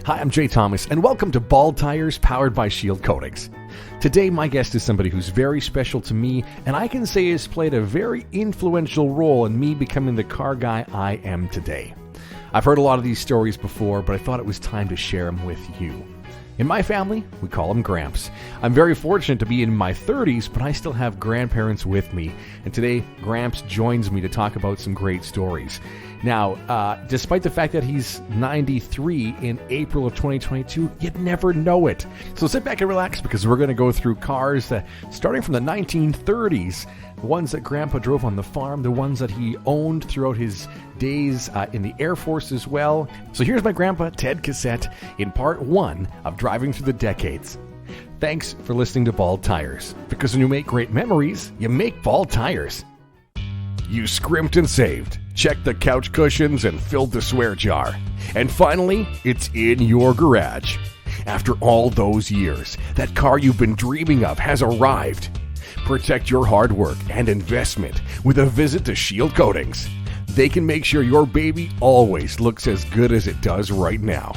Hi, I'm Jay Thomas, and welcome to Bald Tires powered by Shield Coatings. Today, my guest is somebody who's very special to me, and I can say has played a very influential role in me becoming the car guy I am today. I've heard a lot of these stories before, but I thought it was time to share them with you. In my family, we call him Gramps. I'm very fortunate to be in my 30s, but I still have grandparents with me. And today, Gramps joins me to talk about some great stories. Now, despite the fact that he's 93 in April of 2022, you'd never know it. So sit back and relax because we're going to go through cars that, starting from the 1930s, the ones that Grandpa drove on the farm, the ones that he owned throughout his days in the Air Force as well. So here's my Grandpa Ted Cassette in part 1 of Driving Through the Decades. Thanks for listening to Bald Tires, because when you make great memories, you make bald tires. You scrimped and saved, checked the couch cushions, and filled the swear jar. And finally, it's in your garage. After all those years, that car you've been dreaming of has arrived. Protect your hard work and investment with a visit to Shield Coatings. They can make sure your baby always looks as good as it does right now.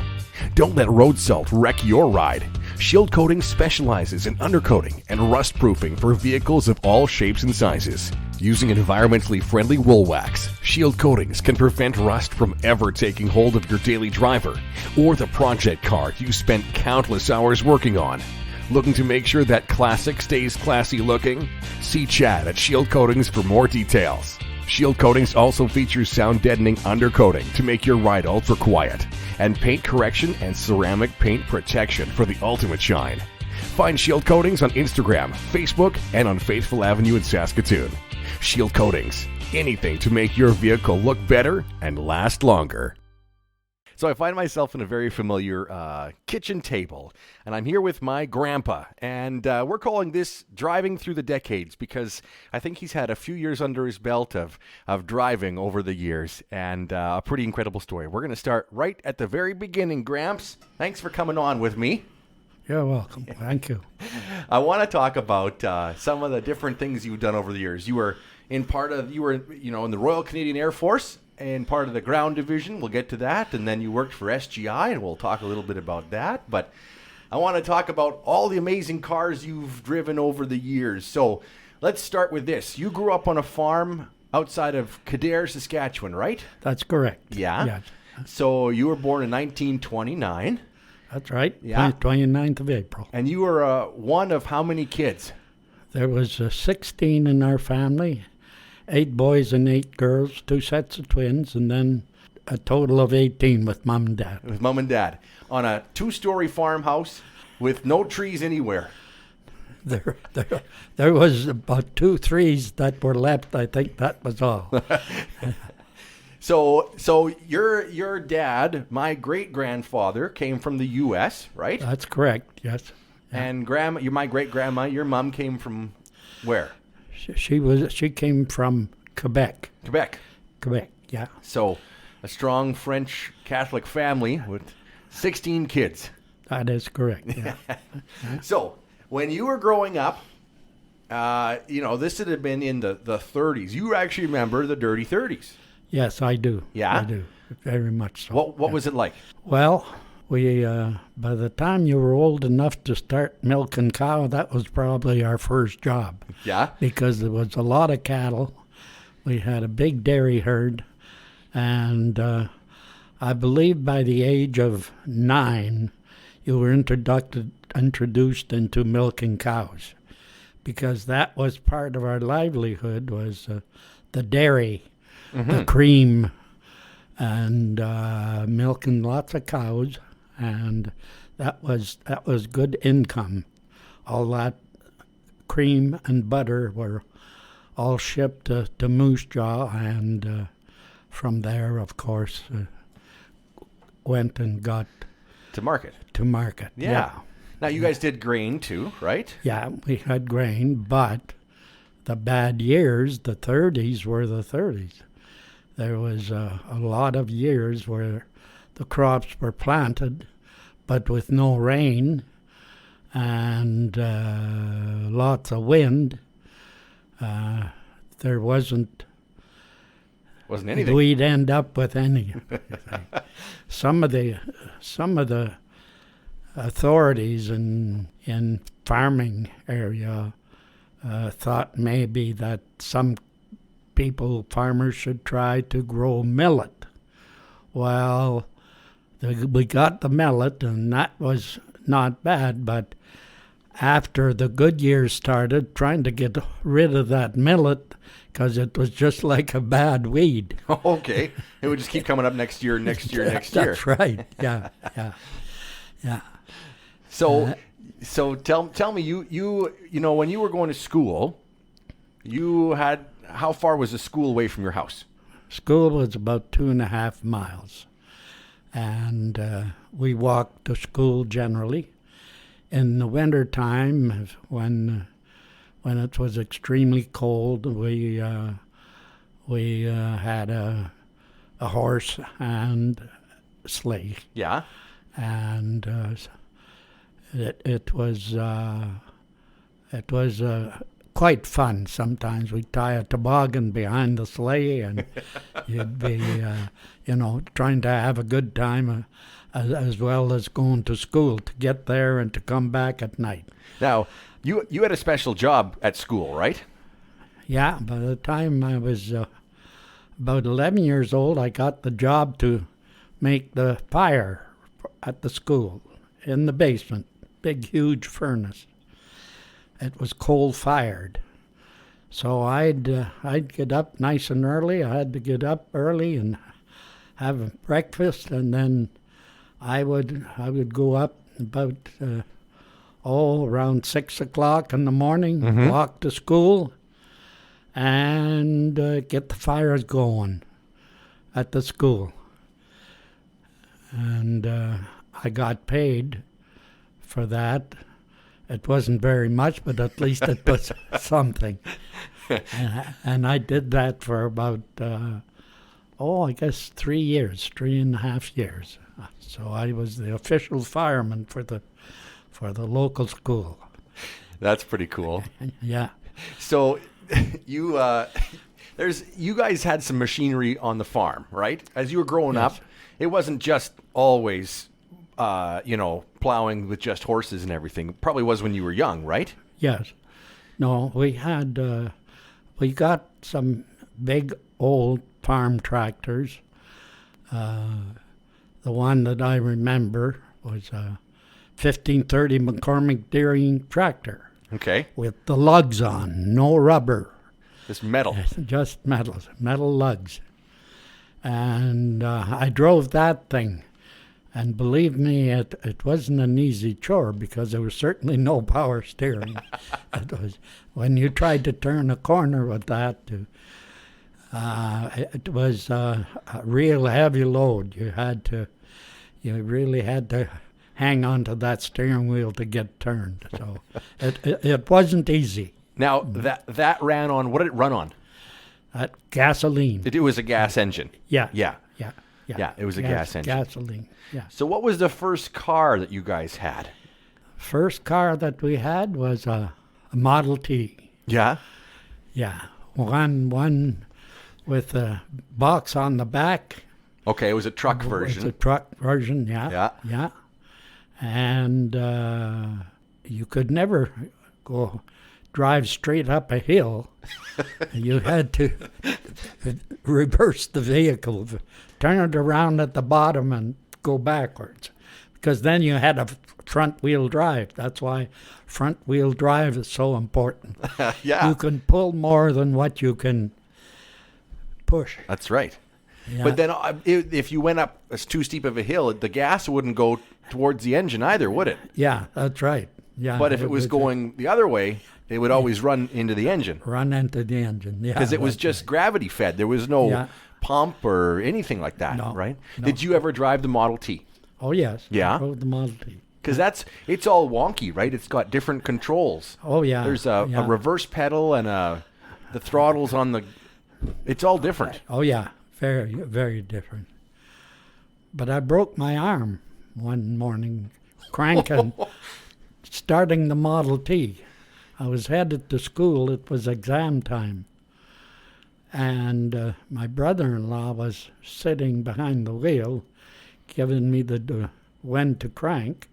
Don't let road salt wreck your ride. Shield Coatings specializes in undercoating and rust proofing for vehicles of all shapes and sizes. Using environmentally friendly wool wax, Shield Coatings can prevent rust from ever taking hold of your daily driver or the project car you spent countless hours working on. Looking to make sure that classic stays classy looking? See Chad at Shield Coatings for more details. Shield Coatings also features sound deadening undercoating to make your ride ultra quiet, and paint correction and ceramic paint protection for the ultimate shine. Find Shield Coatings on Instagram, Facebook, and on Faithful Avenue in Saskatoon. Shield Coatings, anything to make your vehicle look better and last longer. So I find myself in a very familiar kitchen table, and I'm here with my grandpa, and we're calling this Driving Through the Decades because I think he's had a few years under his belt of driving over the years, and a pretty incredible story. We're going to start right at the very beginning. Gramps, thanks for coming on with me. You're welcome. Thank you. I want to talk about some of the different things you've done over the years. You were in the Royal Canadian Air Force and part of the ground division. We'll get to that. And then you worked for SGI, and we'll talk a little bit about that. But I want to talk about all the amazing cars you've driven over the years. So let's start with this. You grew up on a farm outside of Kildare, Saskatchewan, right? That's correct. Yeah? Yes. So you were born in 1929. That's right. Yeah. 29th of April. And you were one of how many kids? There was 16 in our family, 8 boys and 8 girls, 2 sets of twins, and then a total of 18 with Mom and Dad. With Mom and Dad. On a 2-story farmhouse with no trees anywhere. There was about 2 trees that were left. I think that was all. So your dad, my great-grandfather, came from the U.S., right? That's correct, yes. And my great-grandma, your mom came from where? She came from Quebec. Quebec, yeah. So a strong French Catholic family with 16 kids. That is correct, yeah. So when you were growing up, this had been in the 30s. You actually remember the dirty 30s. Yes, I do. Yeah? I do, very much so. What was it like? Well, we by the time you were old enough to start milking cow, that was probably our first job. Yeah? Because there was a lot of cattle. We had a big dairy herd, and I believe by the age of 9, you were introduced into milking cows, because that was part of our livelihood, was the dairy. Mm-hmm. The cream, and milking lots of cows, and that was good income. All that cream and butter were all shipped to Moose Jaw, and from there, of course, went and got to market. Yeah. Now you guys did grain too, right? Yeah, we had grain, but the bad years, the 30s, were the 30s. There was a lot of years where the crops were planted, but with no rain and lots of wind. There wasn't Wasn't anything. we'd end up with any. Some of the authorities in farming area thought maybe that some farmers should try to grow millet. Well, we got the millet, and that was not bad, but after the good years started, trying to get rid of that millet, because it was just like a bad weed. Okay. It would just keep coming up next year, next year. That's right. Yeah, yeah, yeah. So tell me, you know, when you were going to school, how far was the school away from your house? School was about 2.5 miles, and we walked to school generally. In the winter time, when it was extremely cold, we had a horse and sleigh. Yeah. And it was quite fun. Sometimes we'd tie a toboggan behind the sleigh, and you'd be trying to have a good time as well as going to school to get there and to come back at night. Now, you had a special job at school, right? Yeah, by the time I was about 11 years old, I got the job to make the fire at the school in the basement, big, huge furnace. It was coal-fired. So I'd get up nice and early. I had to get up early and have breakfast, and then I would go up about around 6 o'clock in the morning, walk to school, and get the fires going at the school. And I got paid for that. It wasn't very much, but at least it was something. And I did that for about, I guess 3.5 years. So I was the official fireman for the local school. That's pretty cool. Yeah. So you guys had some machinery on the farm, right? As you were growing Yes. up, it wasn't just always plowing with just horses and everything. It probably was when you were young, right? Yes. No, we got some big old farm tractors. The one that I remember was a 1530 McCormick Deering tractor. Okay. With the lugs on, no rubber. Just metal. Just metal lugs. And I drove that thing. And believe me, it wasn't an easy chore because there was certainly no power steering. It was, when you tried to turn a corner with that, it was a real heavy load. You really had to hang on to that steering wheel to get turned. So it wasn't easy. Now, that ran on, what did it run on? Gasoline. It was a gas engine. Yeah. Yeah. Yeah. Yeah, it was a gas engine. Gasoline, yeah. So what was the first car that you guys had? First car that we had was a Model T. Yeah? Yeah. One with a box on the back. Okay, it was a truck version. It's a truck version, yeah. Yeah. Yeah. And you could never drive straight up a hill. You had to reverse the vehicle, turn it around at the bottom and go backwards, because then you had a front-wheel drive. That's why front-wheel drive is so important. Yeah. You can pull more than what you can push. That's right. Yeah. But then if you went up too steep of a hill, the gas wouldn't go towards the engine either, would it? Yeah, that's right. Yeah. But if it was going the other way, it would always run into the engine. Run into the engine, yeah. Because it was just gravity fed. There was no pump or anything like that, No, right? no. Did you ever drive the Model T? Oh, yes. Yeah? I drove the Model T. Because it's all wonky, right? It's got different controls. Oh, yeah. There's a reverse pedal and the throttles on the... It's all different. Oh, yeah. Very, very different. But I broke my arm one morning cranking, starting the Model T. I was headed to school. It was exam time. And my brother-in-law was sitting behind the wheel, giving me the when to crank.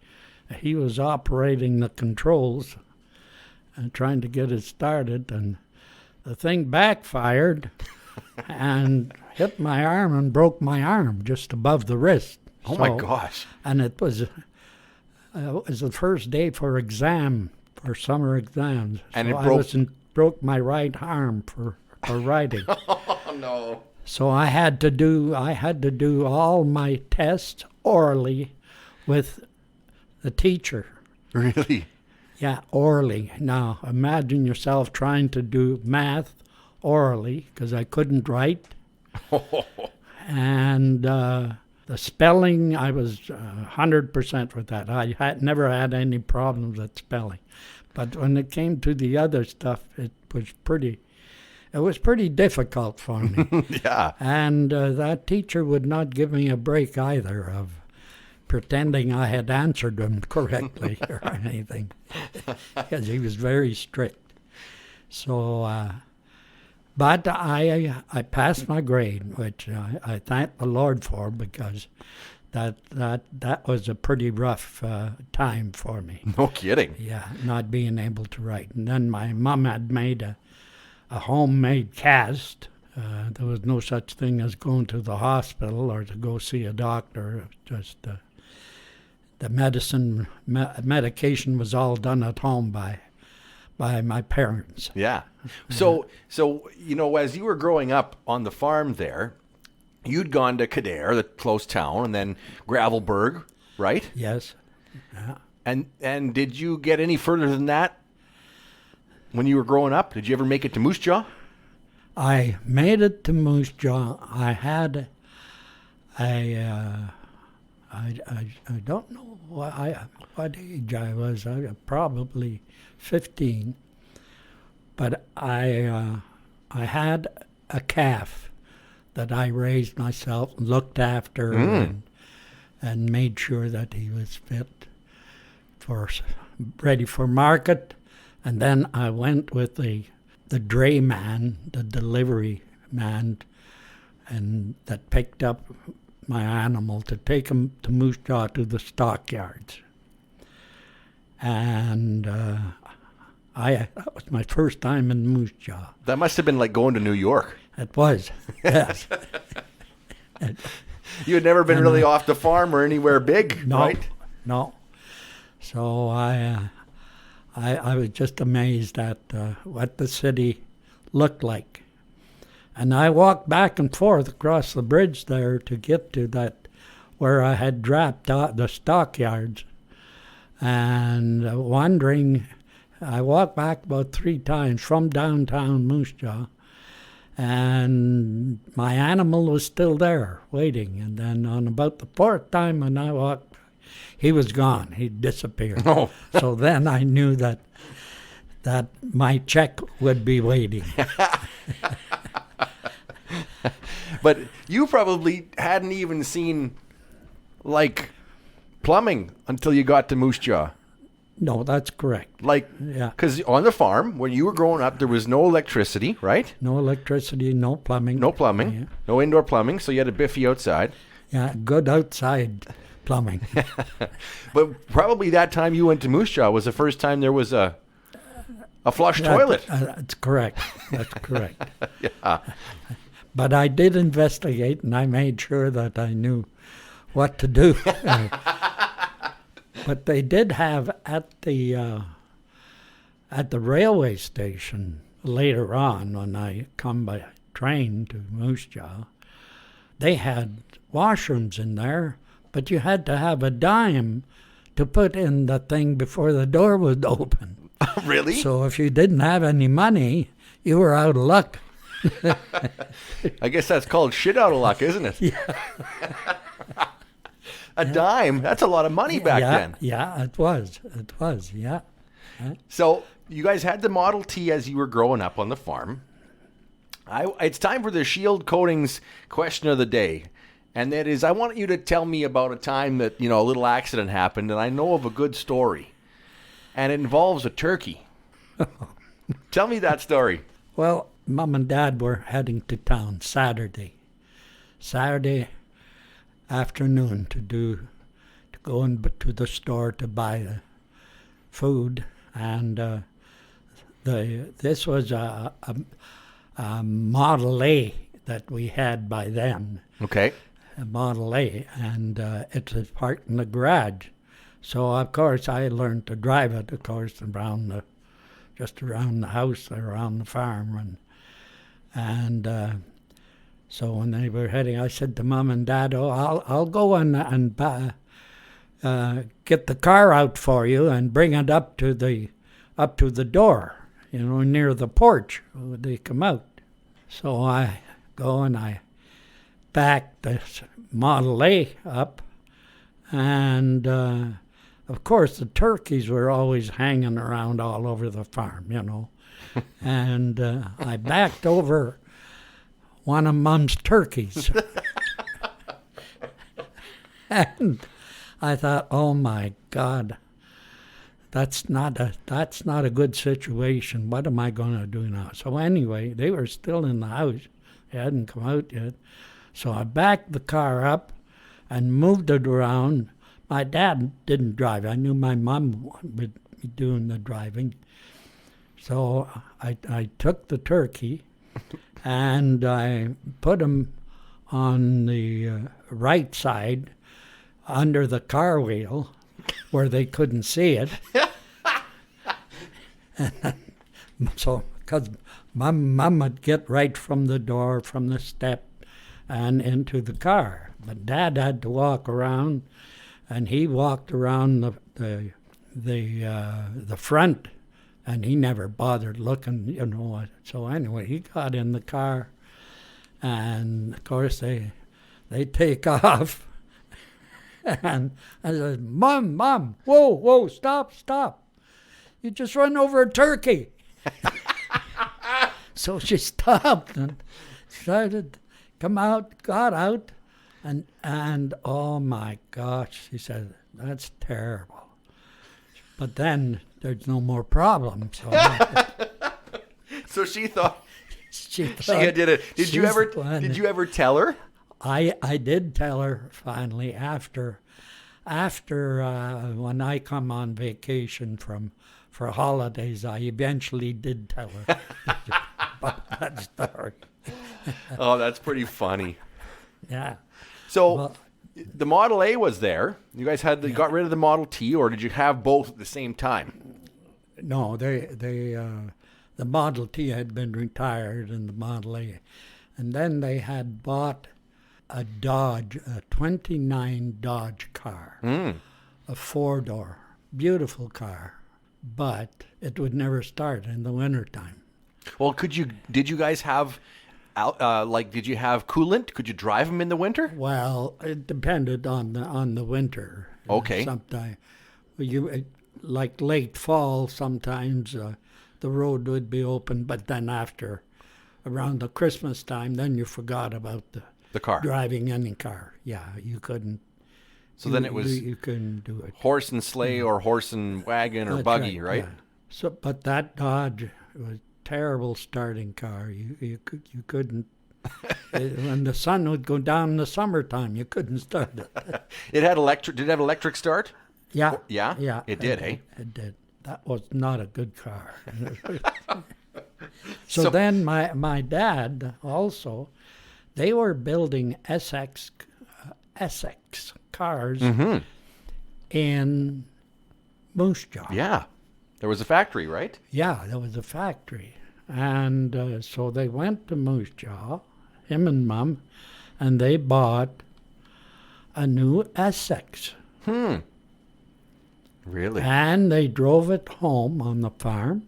He was operating the controls and trying to get it started, and the thing backfired and hit my arm and broke my arm just above the wrist. Oh, my gosh. And it was the first day for summer exams. And so it broke my right arm for writing. Oh, no. So I had to do all my tests orally with the teacher. Really? Yeah, orally. Now, imagine yourself trying to do math orally, because I couldn't write. And the spelling, I was 100% with that. I had never had any problems with spelling. But when it came to the other stuff, it was pretty difficult for me. Yeah. And that teacher would not give me a break either of pretending I had answered them correctly or anything, because he was very strict. So, but I passed my grade, which I thank the Lord for, because that was a pretty rough time for me. No kidding. Yeah, not being able to write. And then my mom had made a homemade cast. There was no such thing as going to the hospital or to go see a doctor. It was just the medication was all done at home by my parents. Yeah. So as you were growing up on the farm there, you'd gone to Kildare, the close town, and then Gravelburg, right? Yes. Yeah. And did you get any further than that when you were growing up? Did you ever make it to Moose Jaw? I made it to Moose Jaw. I don't know what age I was. I was probably 15. But I had a calf that I raised myself, looked after, and made sure that he was fit ready for market. And then I went with the dray man, the delivery man, and that picked up my animal to take him to Moose Jaw to the stockyards. And that was my first time in Moose Jaw. That must have been like going to New York. It was, yes. You had never been really off the farm or anywhere big, right? No. So I was just amazed at what the city looked like. And I walked back and forth across the bridge there to get to that where I had dropped out the stockyards. And wandering, I walked back about 3 times from downtown Moose Jaw. And my animal was still there, waiting. And then on about the 4th time when I walked, he was gone. He'd disappeared. Oh. So then I knew that my check would be waiting. But you probably hadn't even seen, like, plumbing until you got to Moose Jaw. No, that's correct. Like, Yeah. because on the farm, when you were growing up, there was no electricity, right? No electricity, no plumbing. No plumbing, Yeah. no indoor plumbing, so you had a biffy outside. Yeah, good outside plumbing. But probably that time you went to Moose Jaw was the first time there was a flush toilet. That's correct. That's correct. Yeah. But I did investigate, and I made sure that I knew what to do. But they did have at the railway station later on, when I come by train to Moose Jaw, they had washrooms in there, but you had to have a dime to put in the thing before the door would open. Really? So if you didn't have any money, you were out of luck. I guess that's called shit out of luck, isn't it? Yeah. A dime, that's a lot of money back then. Yeah, it was. It was, yeah. So you guys had the Model T as you were growing up on the farm. It's time for the Shield Coatings question of the day. And that is, I want you to tell me about a time that, a little accident happened, and I know of a good story. And it involves a turkey. Tell me that story. Well, Mom and Dad were heading to town Saturday afternoon to go to the store to buy the food, and this was a Model A that we had by then. Okay. A Model A, and it was parked in the garage. So of course I learned to drive it, of course, just around the house, around the farm, and so when they were heading, I said to Mom and Dad, "Oh, I'll go and get the car out for you and bring it up to the door, near the porch when they come out." So I go and I back the Model A up, and of course the turkeys were always hanging around all over the farm, and I backed over one of Mom's turkeys. And I thought, oh my God, that's not a good situation. What am I going to do now? So anyway, they were still in the house. They hadn't come out yet. So I backed the car up and moved it around. My dad didn't drive. I knew my mom would be doing the driving. So I took the turkey and I put him on the right side under the car wheel where they couldn't see it. So, because Mom would get right from the door, from the step, and into the car. But Dad had to walk around, and he walked around the front, and he never bothered looking, So anyway, he got in the car, and of course they take off. And I said, Mom, whoa, stop. You just run over a turkey. So she stopped and started, got out, and oh my gosh, she said, that's terrible. But then there's no more problem. So she thought she did it. Did you ever tell her? I did tell her finally after when I come on vacation for holidays. I eventually did tell her about that story. Oh, that's pretty funny. Yeah. So the Model A was there. You guys got rid of the Model T, or did you have both at the same time? No, the Model T had been retired and the Model A, and then they had bought a 29 Dodge car, a 4-door, beautiful car, but it would never start in the wintertime. Well, did you guys have, did you have coolant? Could you drive them in the winter? Well, it depended on the winter. Okay. Sometimes, like late fall, sometimes the road would be open, but then around the Christmas time, then you forgot about the car. Driving any car. Yeah, you couldn't. So then it was you couldn't do it. Horse and sleigh or horse and wagon or That's buggy, right? Yeah. So, but that Dodge was a terrible starting car. You couldn't. When the sun would go down in the summertime, you couldn't start it. It had electric. Did it have electric start? Yeah. Yeah. Yeah. It did. Hey. It did. That was not a good car. So then my dad also, they were building Essex cars in Moose Jaw. Yeah. There was a factory, right? Yeah, there was a factory. And so they went to Moose Jaw, him and Mom, and they bought a new Essex. Really? And they drove it home on the farm.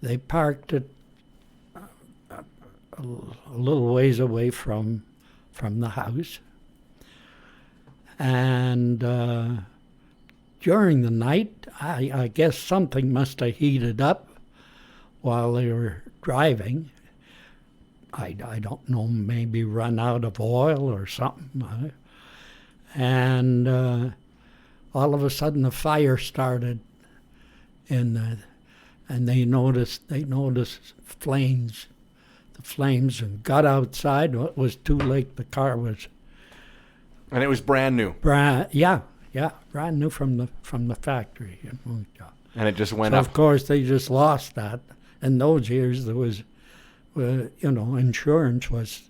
They parked it a little ways away from the house. And during the night, I guess something must have heated up while they were driving. I don't know, maybe run out of oil or something. And all of a sudden the fire started and they noticed flames the flames and got outside. It was too late. The car was And it was brand new. brand new from the factory in Moose Jaw. And it just went So up. of course they just lost that. In those years there was, insurance was,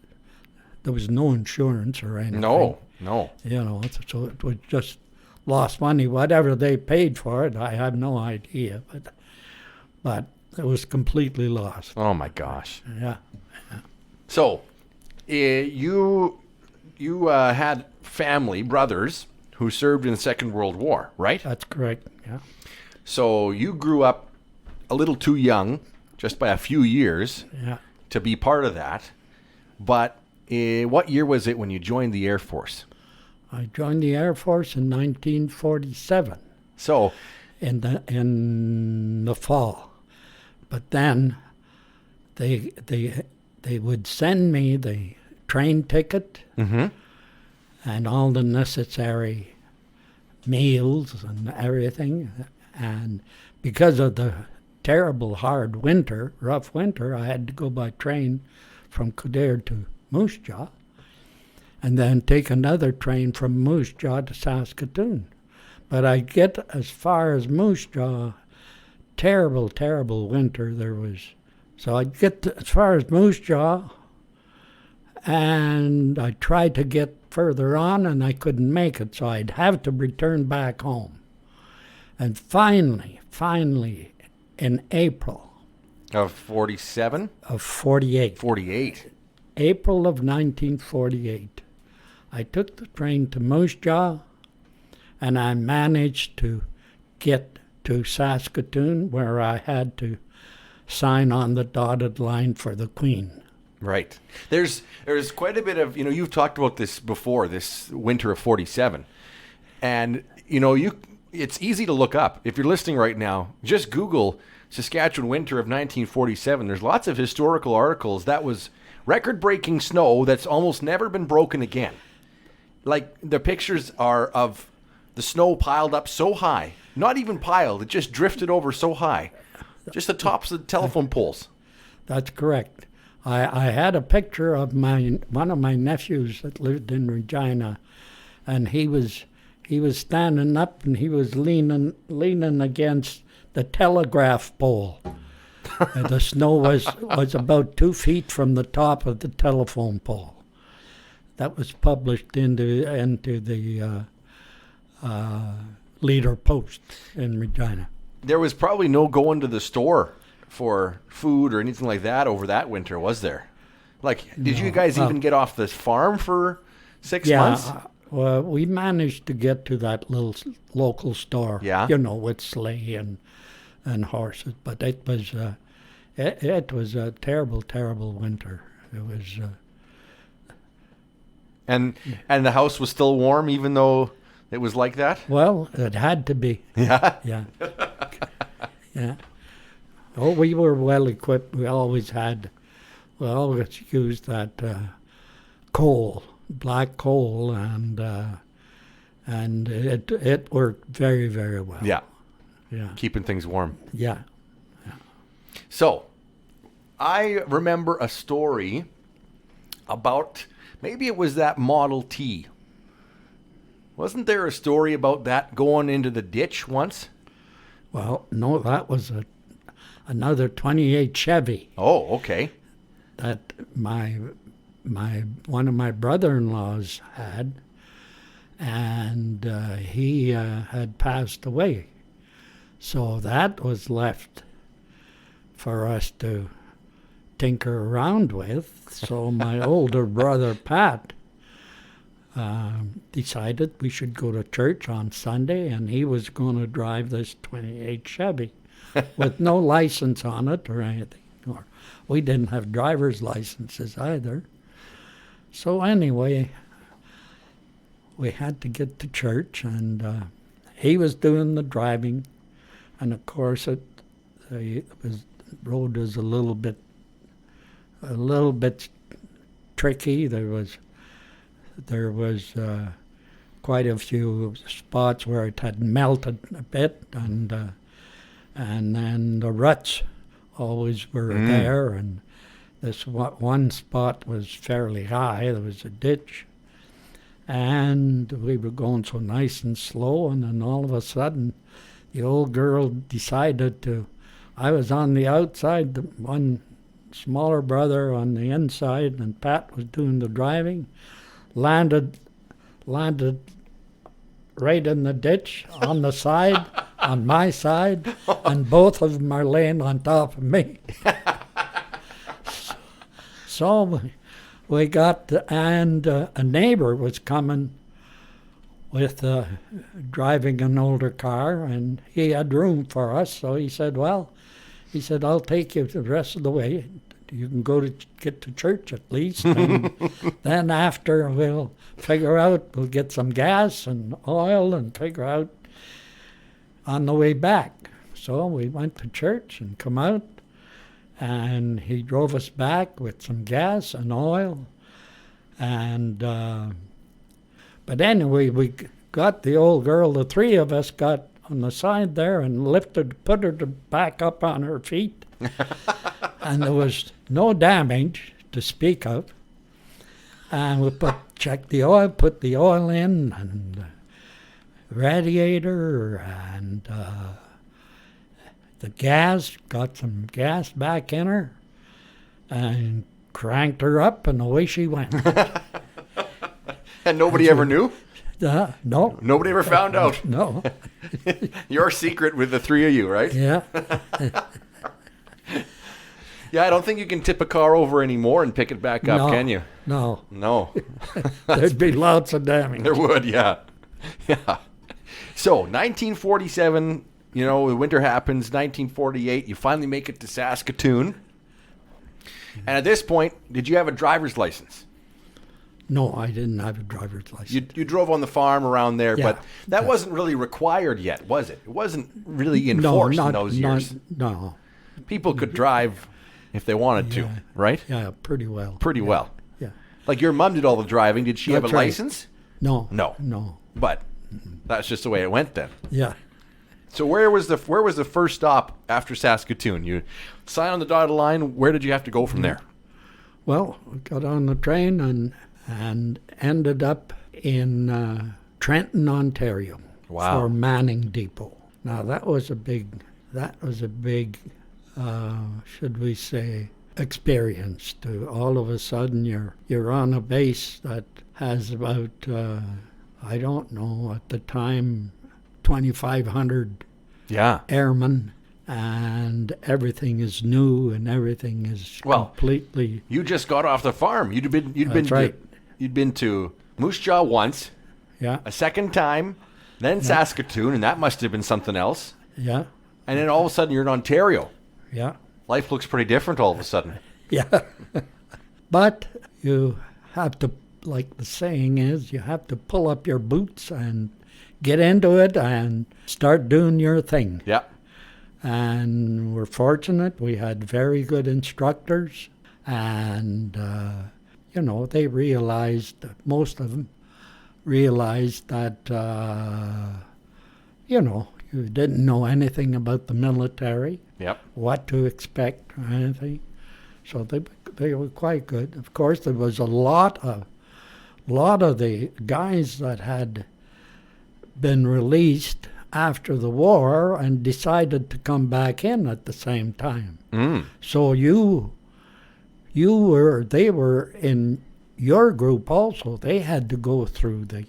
there was no insurance or anything. No. So it was just lost money. Whatever they paid for it, I have no idea. But it was completely lost. Oh my gosh. Yeah. So, you had family, brothers, who served in the Second World War, right? That's correct. Yeah. So you grew up a little too young, just by a few years, Yeah. to be part of that. But what year was it when you joined the Air Force? I joined the Air Force in 1947 So, in the fall. But then they would send me the train ticket and all the necessary meals and everything. And because of the terrible hard winter, rough winter, I had to go by train from Kildare to Moose Jaw and then take another train from Moose Jaw to Saskatoon. But I get as far as Moose Jaw, terrible, terrible winter there was. So I'd get as far as Moose Jaw, and I tried to get further on, and I couldn't make it, so I'd have to return back home. And finally, in April of 47? of 48, 48. April of 1948, I took the train to Moose Jaw, and I managed to get to Saskatoon, where I had to sign on the dotted line for the Queen. Right. There's quite a bit of, you've talked about this before, this winter of 47. And, it's easy to look up. If you're listening right now, just Google Saskatchewan winter of 1947. There's lots of historical articles. That was record-breaking snow that's almost never been broken again. Like, the pictures are of the snow piled up so high. Not even piled, it just drifted over so high. Just the tops of the telephone poles. That's correct. I had a picture of one of my nephews that lived in Regina, and he was standing up and he was leaning against the telegraph pole. And the snow was about 2 feet from the top of the telephone pole. That was published into the Leader Post in Regina. There was probably no going to the store for food or anything like that over that winter, was there? Like, did you guys even get off this farm for 6 months? Well, we managed to get to that little local store, with sleigh and horses. But it was a terrible, terrible winter. It was. And the house was still warm, even though it was like that? Well, it had to be. Yeah? Yeah. Yeah. Oh, we were well equipped. We always used that coal, black coal, and it worked very, very well. Yeah. Yeah. Keeping things warm. Yeah. So, I remember a story about, maybe it was that Model T. Wasn't there a story about that going into the ditch once? Well, no, that was another 28 Chevy. Oh, okay. That one of my brother-in-laws had, and he had passed away. So that was left for us to tinker around with. So my older brother, Pat, decided we should go to church on Sunday, and he was going to drive this 28 Chevy with no license on it or anything. Or we didn't have driver's licenses either. So anyway, we had to get to church, and he was doing the driving, and of course the road was a little bit tricky. There was quite a few spots where it had melted a bit, and then the ruts always were there, and This one spot was fairly high. There was a ditch. And we were going so nice and slow, and then all of a sudden, the old girl decided to. I was on the outside, the one smaller brother on the inside, and Pat was doing the driving. Landed right in the ditch on the side, on my side, and both of them are laying on top of me. So we got, and a neighbor was coming with driving an older car, and he had room for us. So he said, I'll take you the rest of the way. You can get to church at least. And then after we'll get some gas and oil and figure out on the way back. So we went to church and come out. And he drove us back with some gas and oil. And, but anyway, we got the old girl, the three of us got on the side there and put her back up on her feet. And there was no damage to speak of. And we checked the oil, put the oil in, and radiator, and the gas, got some gas back in her, and cranked her up, and away she went. And nobody ever knew? No. Nobody ever found out? No. Your secret with the three of you, right? Yeah. Yeah, I don't think you can tip a car over anymore and pick it back up, can you? No. No. There'd be lots of damage. There would, yeah. Yeah. So, 1947, the winter happens. 1948, you finally make it to Saskatoon. And at this point, did you have a driver's license? No, I didn't have a driver's license. You drove on the farm around there, Yeah. but that wasn't really required yet, was it? It wasn't really enforced in those years. No. People could drive if they wanted to, right? Yeah, pretty well. Pretty well. Yeah. Like your mom did all the driving. Did she have a That's right. license? No. No. But that's just the way it went then. Yeah. So where was the first stop after Saskatoon? You sign on the dotted line. Where did you have to go from there? Well, we got on the train and ended up in Trenton, Ontario. Wow. For Manning Depot. Now that was a big, should we say, experience. To all of a sudden you're on a base that has about I don't know at the time 2,500 airmen, and everything is new and everything is completely. You just got off the farm. You'd been to Moose Jaw once. Yeah. A second time, then Saskatoon, and that must have been something else. Yeah. And then all of a sudden you're in Ontario. Yeah. Life looks pretty different all of a sudden. Yeah. But you have to, like the saying is, you have to pull up your boots and get into it and start doing your thing. Yeah. And we're fortunate. We had very good instructors, and, they realized, most of them realized that, you didn't know anything about the military, what to expect or anything. So they were quite good. Of course, there was a lot of the guys that had been released after the war and decided to come back in at the same time. So they were in your group also. They had to go through the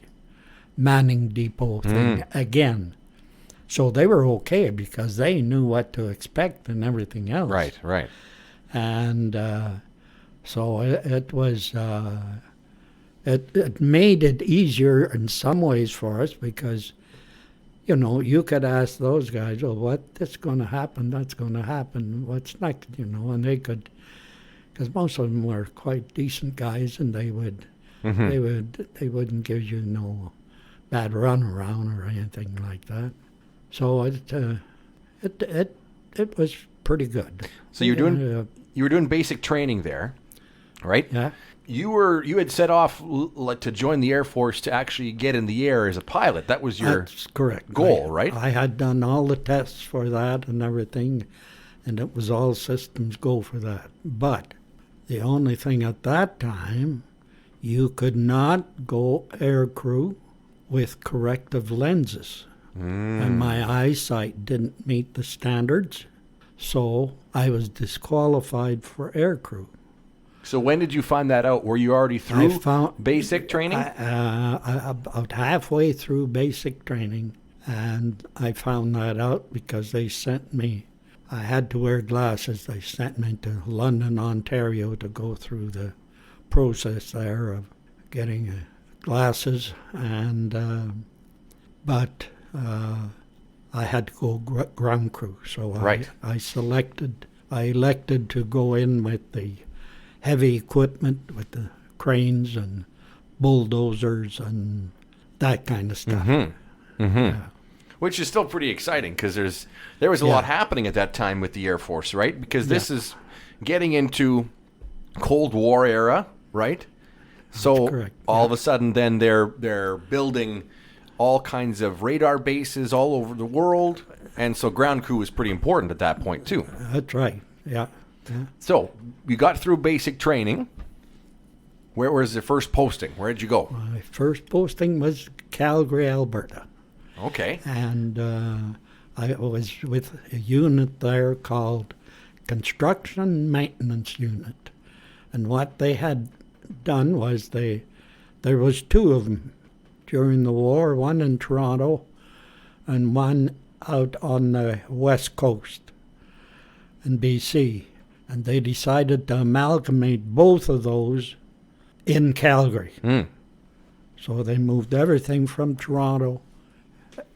Manning Depot thing again. So they were okay because they knew what to expect and everything else. Right. And so it was, it made it easier in some ways for us because, you could ask those guys, what's going to happen, that's going to happen, what's next, and they could, because most of them were quite decent guys, and they wouldn't give you no bad runaround or anything like that. So it was pretty good. So you were doing basic training there, right? Yeah. You had set off to join the Air Force to actually get in the air as a pilot. That was your That's correct. goal, right? I had done all the tests for that and everything, and it was all systems go for that. But The only thing at that time, you could not go aircrew with corrective lenses. And my eyesight didn't meet the standards, so I was disqualified for aircrew. So when did you find that out? Were you already through basic training? About halfway through basic training, and I found that out because they sent me. I had to wear glasses. They sent me to London, Ontario to go through the process there of getting glasses, and but I had to go ground crew. So I elected to go in with the heavy equipment, with the cranes and bulldozers and that kind of stuff. Yeah. Which is still pretty exciting because there was a lot happening at that time with the Air Force, right? Because this is getting into Cold War era, right? So correct. All of a sudden, then they're building all kinds of radar bases all over the world, and so ground crew was pretty important at that point too. That's right. Yeah. So you got through basic training. Where was the first posting? Where did you go? My first posting was Calgary, Alberta. Okay. And I was with a unit there called Construction Maintenance Unit. And what they had done was there was two of them during the war, one in Toronto and one out on the west coast in BC. And they decided to amalgamate both of those in Calgary. So they moved everything from Toronto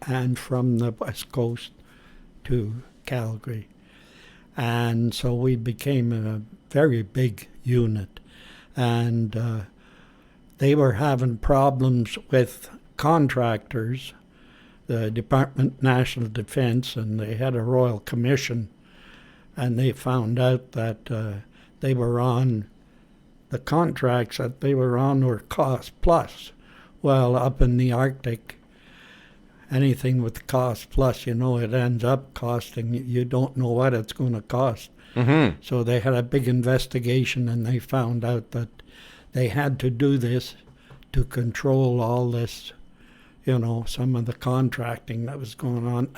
and from the west coast to Calgary. And so we became a very big unit. And they were having problems with contractors, the Department of National Defense, and they had a Royal Commission, and they found out that they were on, the contracts that they were on were cost plus. Well, up in the Arctic, anything with cost plus, it ends up costing, you don't know what it's going to cost. So they had a big investigation, and they found out that they had to do this to control all this, some of the contracting that was going on.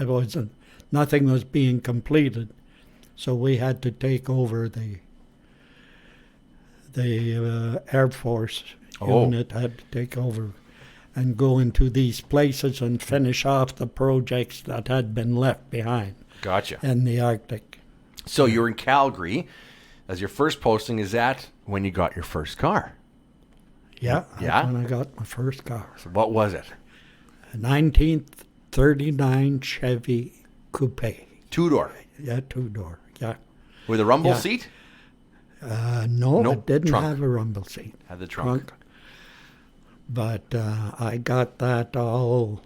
Nothing was being completed. So we had to take over the Air Force unit had to take over and go into these places and finish off the projects that had been left behind. Gotcha. In the Arctic. So you were in Calgary as your first posting. Is that when you got your first car? Yeah, that's when I got my first car. So what was it? A 1939 Chevy Coupe. Two-door? Yeah, two-door, yeah. With a rumble seat? No, Nope, it didn't trunk. have a rumble seat. Had the trunk. But I got that all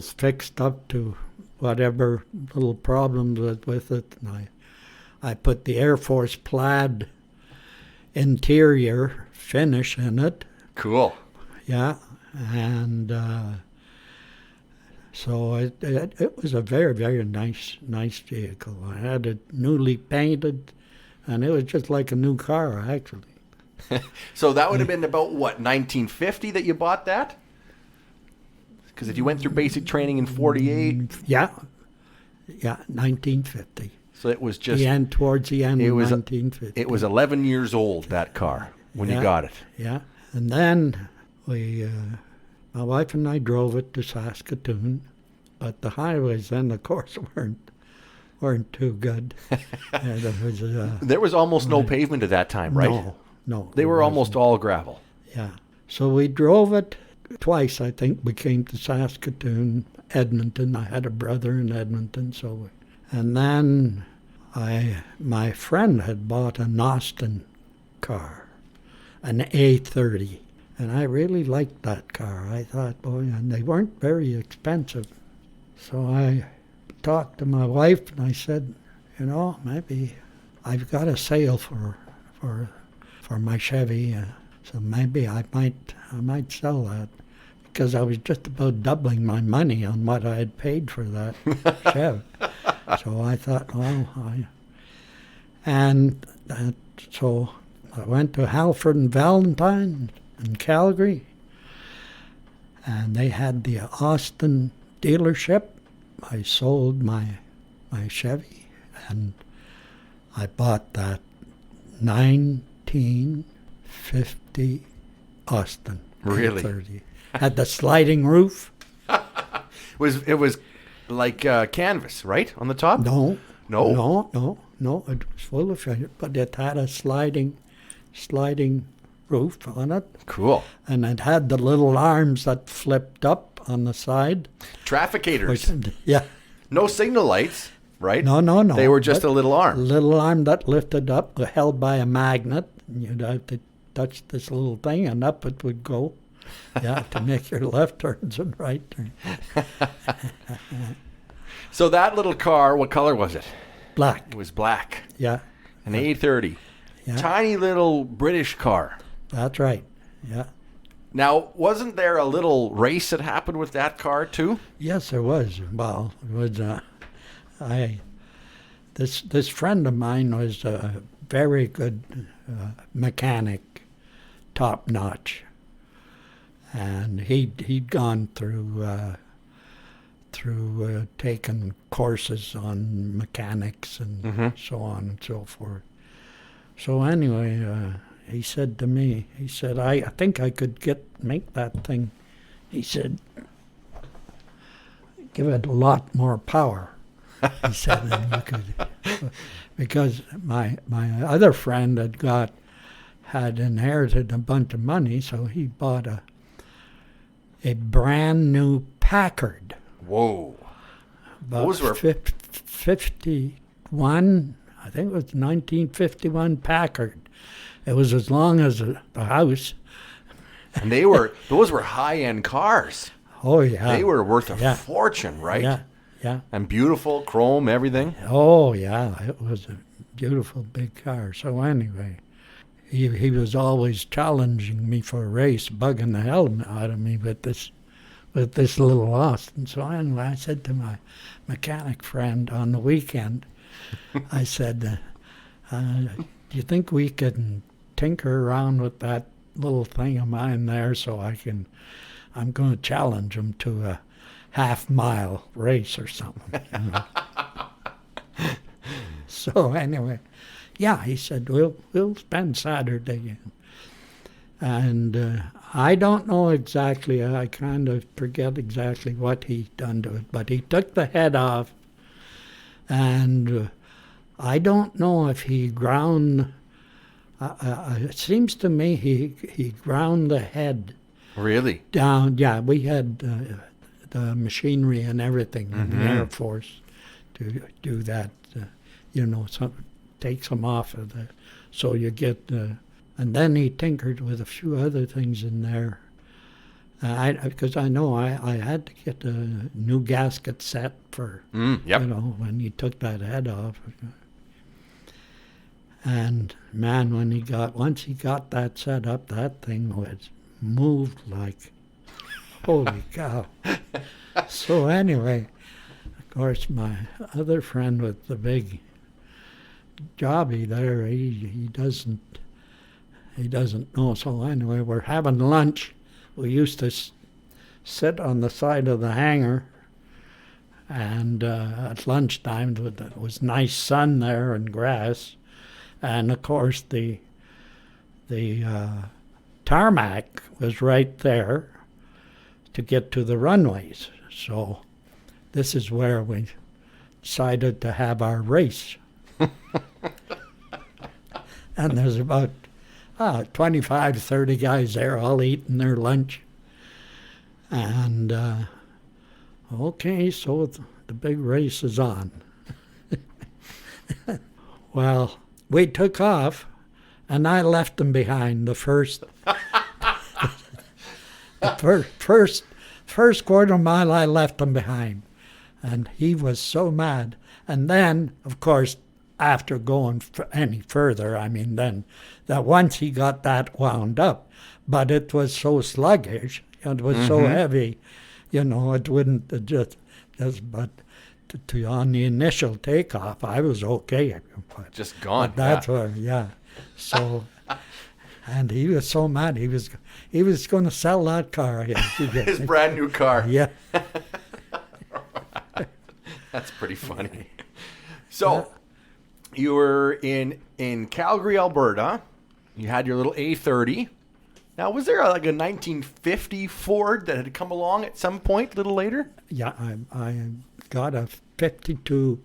fixed up to whatever little problems with it. And I put the Air Force plaid interior finish in it. Cool. Yeah, and so it was a very, very nice vehicle. I had it newly painted, and it was just like a new car, actually. So that would have been about, what, 1950 that you bought that? Because if you went through basic training in 48... Yeah, 1950. So it was just... Towards the end of 1950. It was 11 years old, that car, when you got it. Yeah, and then my wife and I drove it to Saskatoon, but the highways then, of course, weren't too good. There was almost no pavement at that time, right? No. They were almost all gravel. Yeah. So we drove it twice, I think. We came to Saskatoon, Edmonton. I had a brother in Edmonton, and then my friend had bought an Austin car, an A30, and I really liked that car. I thought, boy, and they weren't very expensive. So I talked to my wife, and I said, maybe I've got a sale for my Chevy, so maybe I might sell that, because I was just about doubling my money on what I had paid for that Chevy. So I thought, And so I went to Halford and Valentine in Calgary, and they had the Austin dealership. I sold my Chevy, and I bought that 1950 Austin. Really? 830. Had the sliding roof. It was like canvas, right, on the top? No. No? No. It was full of finish, but it had a sliding roof on it. Cool. And it had the little arms that flipped up on the side. Trafficators. Yeah. No signal lights, right? No. They were just But a little A arm. little arm that lifted up, held by a magnet. You'd have to touch this little thing, and up it would go. Yeah, to make your left turns and right turns. So that little car, what color was it? Black. It was black. Yeah. An A30. Yeah. Tiny little British car. That's right. Yeah. Now, wasn't there a little race that happened with that car too? Yes, there was. Well, it was. This friend of mine was a very good mechanic, top notch, and he'd gone through taking courses on mechanics and so on and so forth. So anyway, he said to me, he said, I think I could make that thing. He said, give it a lot more power. He said, and you could, because my other friend had inherited a bunch of money, so he bought a brand new Packard. Whoa. About Those were 51. I think it was 1951 Packard. It was as long as the house. And those were high-end cars. Oh yeah. They were worth a Yeah. fortune, right? Yeah. And beautiful, chrome, everything. Oh yeah, it was a beautiful big car. So anyway, he was always challenging me for a race, bugging the hell out of me with this little Austin. So anyway, I said to my mechanic friend on the weekend, I said, do you think we can tinker around with that little thing of mine there so I'm going to challenge him to a half-mile race or something. You know? So anyway, yeah, he said, we'll spend Saturday. And I don't know exactly, I kind of forget exactly what he done to it, but he took the head off, and I don't know if he ground, it seems to me he ground the head Really? down. Yeah, we had the machinery and everything in the Air Force to do that, so takes them off of so you get, and then he tinkered with a few other things in there. Because I know I had to get a new gasket set for, Yep. when he took that head off. And man, once he got that set up, that thing was moved like, holy cow. So anyway, of course, my other friend with the big jobby there, he doesn't know. So anyway, we're having lunch. We used to sit on the side of the hangar, and at lunchtime, it was nice sun there and grass, and of course the tarmac was right there to get to the runways. So this is where we decided to have our race. And there's about 25, 30 guys there all eating their lunch. And, okay, so the big race is on. Well, we took off, and I left them behind the first quarter mile. I left them behind, and he was so mad. And then, of course, after going any further, then that once he got that wound up, but it was so sluggish, it was so heavy, it wouldn't but on the initial takeoff, I was okay. But, Just gone. but that's where, yeah. So, and he was so mad. He was going to sell that car. His brand new car. Yeah. That's pretty funny. So, you were in Calgary, Alberta. You had your little A30. Now, was there like a 1950 Ford that had come along at some point a little later? Yeah, I got a 52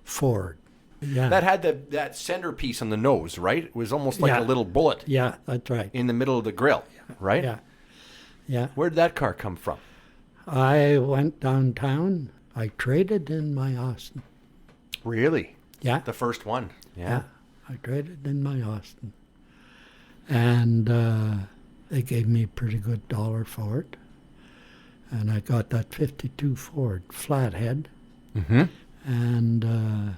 Ford. Yeah. That had that centerpiece on the nose, right? It was almost like Yeah. a little bullet Yeah, that's right. in the middle of the grill, right? Yeah. Yeah. Where did that car come from? I went downtown. I traded in my Austin. Really? Yeah. The first one. Yeah. I traded in my Austin. And they gave me a pretty good dollar for it. And I got that 52 Ford flathead. Mm-hmm. And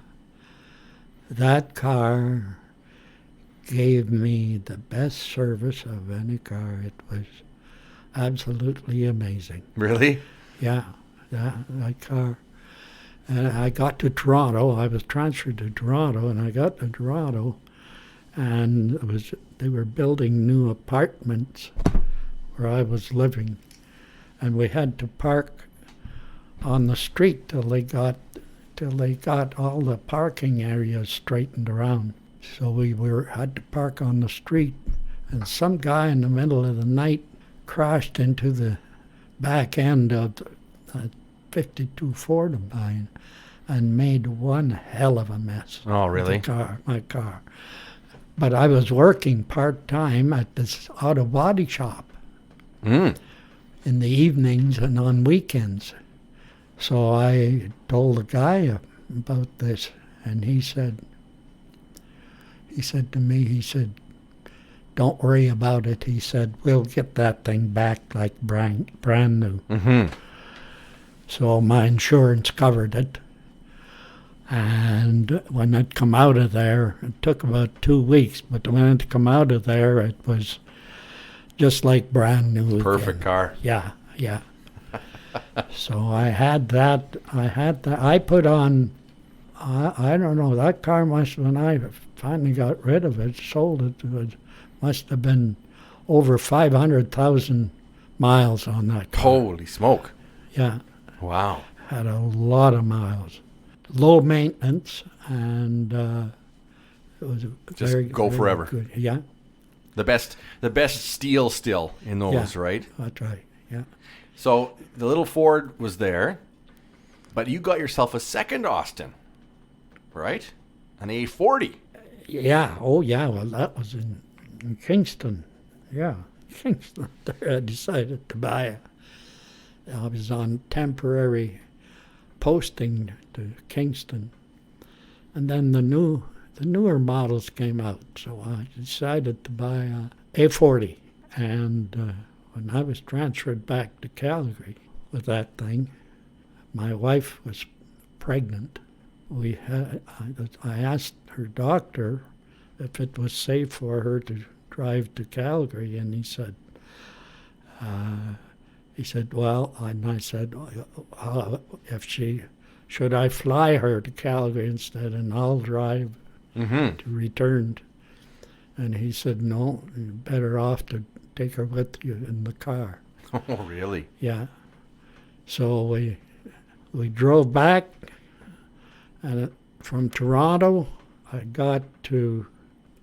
that car gave me the best service of any car. It was absolutely amazing. Really? Yeah, that car. And I got to Toronto. I was transferred to Toronto, and I got to Toronto, and they were building new apartments where I was living, and we had to park on the street till they got all the parking areas straightened around. So we had to park on the street, and some guy in the middle of the night crashed into the back end of the 52 Ford of mine and made one hell of a mess. Oh, really? My car. But I was working part-time at this auto body shop Mm. in the evenings and on weekends. So I told the guy about this, and he said to me, don't worry about it. He said, we'll get that thing back like brand new. Mm-hmm. So my insurance covered it. And when it come out of there, it took about 2 weeks, but when it come out of there, it was just like brand new. Perfect again. car. Yeah, yeah. So I had that. I put on, I don't know, that car when I finally got rid of it, sold it, must have been over 500,000 miles on that car. Holy smoke. Yeah, Wow. had a lot of miles. Low maintenance, and it was Just very go very forever. Good. Yeah, The best steel still in those, Yeah. right? that's right. Yeah, So the little Ford was there, but you got yourself a second Austin, right? An A40. yeah. Oh, yeah. Well, that was in Kingston. Yeah, Kingston. There I decided to buy it. I was on temporary posting to Kingston, and then the newer models came out. So I decided to buy a A40, and when I was transferred back to Calgary with that thing, my wife was pregnant. I asked her doctor if it was safe for her to drive to Calgary, and he said, well, and I said, should I fly her to Calgary instead, and I'll drive Mm-hmm. to return? And he said, no, you're better off to take her with you in the car. Oh, really? Yeah. So we drove back, and from Toronto, I got to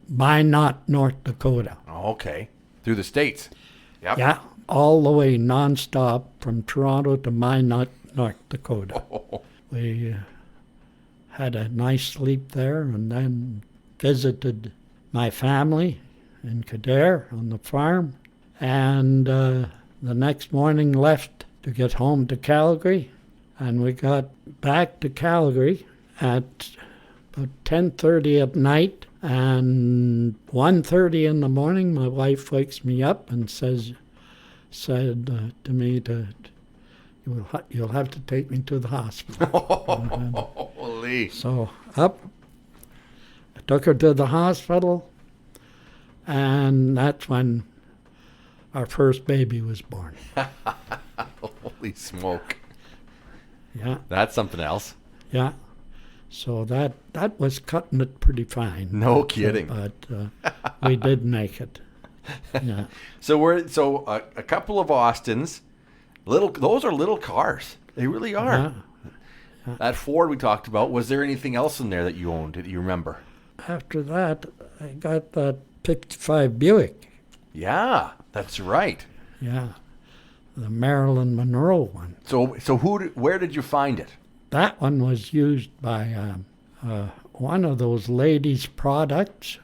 Minot, North Dakota. Oh, okay. Through the States. Yep. Yeah, all the way nonstop from Toronto to Minot, North Dakota. Oh, We had a nice sleep there, and then visited my family in Kildare on the farm, and the next morning left to get home to Calgary, and we got back to Calgary at about 10:30 at night, and 1:30 in the morning my wife wakes me up and said to me that you'll have to take me to the hospital. holy. So up, I took her to the hospital, and that's when our first baby was born. Holy smoke. Yeah, That's something else. Yeah. So that was cutting it pretty fine. No kidding. But we did make it. Yeah. So a couple of Austins, those are little cars. They really are. Yeah. That Ford we talked about. Was there anything else in there that you owned that you remember? After that, I got that 55 Buick. Yeah, that's right. Yeah. The Marilyn Monroe one. So where did you find it? That one was used by one of those ladies' products.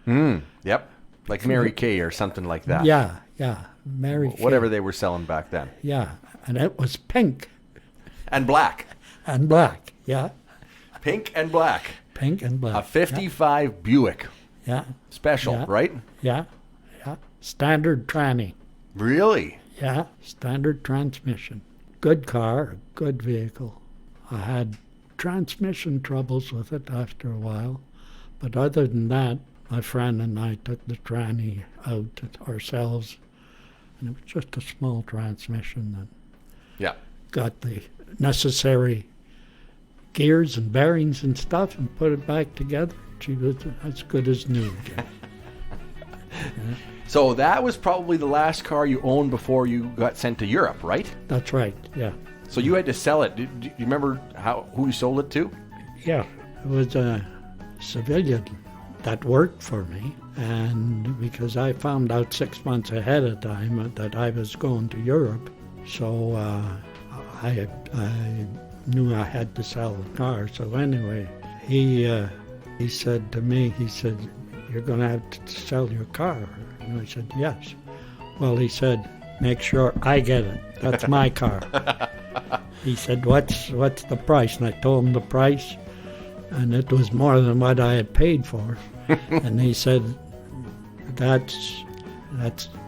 Yep. Like Mary Kay or something like that. Yeah. Mary Kay. Whatever they were selling back then. Yeah. And it was pink And black. and black. Yeah. Pink and black. Pink and black. A 55 Buick. Yeah. Special, Yeah. right? Yeah. Standard tranny. Really? Yeah. Standard transmission. Good car, good vehicle. I had transmission troubles with it after a while. But other than that, my friend and I took the tranny out ourselves. And it was just a small transmission and Yeah. got the necessary gears and bearings and stuff and put it back together. She was as good as new again. So that was probably the last car you owned before you got sent to Europe, right? That's right, yeah. So you had to sell it. Do you remember who you sold it to? Yeah, it was a civilian that worked for me. And because I found out 6 months ahead of time that I was going to Europe, so I knew I had to sell the car. So anyway, he said to me, you're going to have to sell your car. And I said, yes. Well, he said, make sure I get it. That's my car. He said, what's the price? And I told him the price, and it was more than what I had paid for. And he said, that's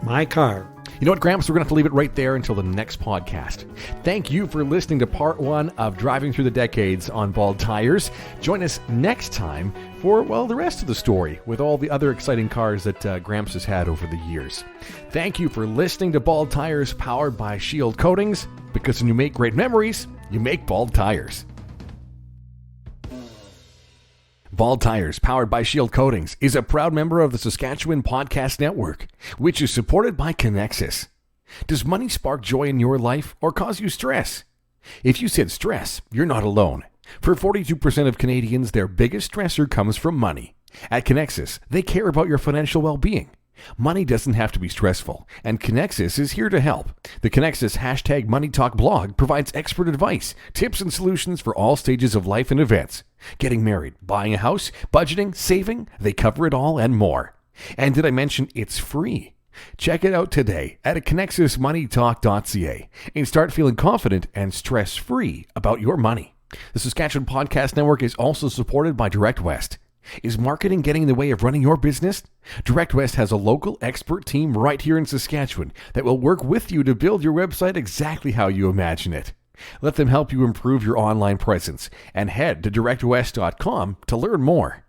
my car. You know what, Gramps? We're going to have to leave it right there until the next podcast. Thank you for listening to part 1 of Driving Through the Decades on Bald Tires. Join us next time for, well, the rest of the story with all the other exciting cars that Gramps has had over the years. Thank you for listening to Bald Tires powered by Shield Coatings, because when you make great memories, you make bald tires. Bald Tires, powered by Shield Coatings, is a proud member of the Saskatchewan Podcast Network, which is supported by Connexus. Does money spark joy in your life or cause you stress? If you said stress, you're not alone. For 42% of Canadians, their biggest stressor comes from money. At Connexus, they care about your financial well-being. Money doesn't have to be stressful, and Connexus is here to help. The Connexus #MoneyTalk blog provides expert advice, tips, and solutions for all stages of life and events. Getting married, buying a house, budgeting, saving, they cover it all and more. And did I mention it's free? Check it out today at connexusmoneytalk.ca and start feeling confident and stress-free about your money. The Saskatchewan Podcast Network is also supported by Direct West. Is marketing getting in the way of running your business? Direct West has a local expert team right here in Saskatchewan that will work with you to build your website exactly how you imagine it. Let them help you improve your online presence and head to directwest.com to learn more.